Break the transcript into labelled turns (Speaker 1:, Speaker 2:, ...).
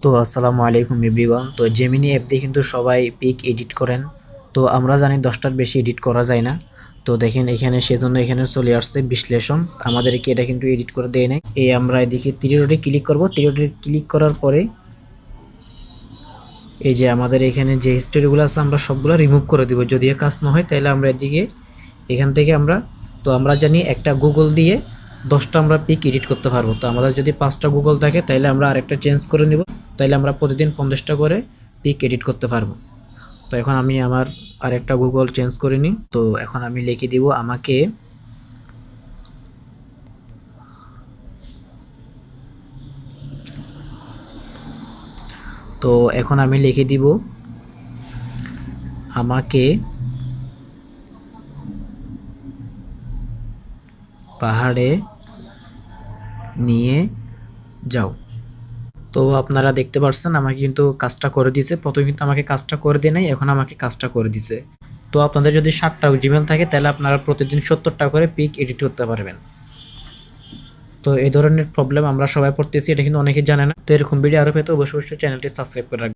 Speaker 1: তো আসসালামু আলাইকুম এভরিওয়ান। তো জেমিনি অ্যাপ দিয়ে কিন্তু সবাই পিক এডিট করেন। তো আমরা জানি 10টার বেশি এডিট করা যায় না। তো দেখেন এখানে সেজন্য এখানে চলে আসছে বিশ্লেষণ, আমাদেরকে এটা কিন্তু এডিট করে দেয় নাই। এই আমরা এদিকে তীরে ক্লিক করব, তীরে ক্লিক করার পরে এই যে আমাদের এখানে যে হিস্টোরিগুলো আছে আমরা সবগুলো রিমুভ করে দিব। যদি কাজ না হয় তাহলে আমরা এদিকে এখান থেকে আমরা জানি একটা গুগল দিয়ে 10টা আমরা পিক এডিট করতে পারবো। তো আমাদের যদি 5টা গুগল থাকে তাহলে আমরা আরেকটা চেঞ্জ করে নিব, তাইলে আমরা প্রতিদিন 50টা করে পিক এডিট করতে পারবো। তো এখন আমি আমার আরেকটা গুগল চেঞ্জ করে নিই। তো এখন আমি লিখে দিব আমাকে তো এখন আমি লিখে দিব আমাকে পাহাড়ে নিয়ে যাও। তো আপনারা দেখতে পাচ্ছেন আমাকে কিন্তু কাজটা করে দিয়েছে। প্রথমে কিন্তু আমাকে কাজটা করে দিয়ে নাই, এখন আমাকে কাজটা করে দিছে। তো আপনাদের যদি 7টা জিমেল থাকে তাহলে আপনারা প্রতিদিন 70টা করে পিক এডিট করতে পারবেন। তো এই ধরনের প্রবলেম আমরা সবাই পড়তেছি, এটা কিন্তু অনেকেই জানে না। তো এরকম ভিডিও আরও পেতে অবশ্যই চ্যানেলটি সাবস্ক্রাইব করে রাখবেন।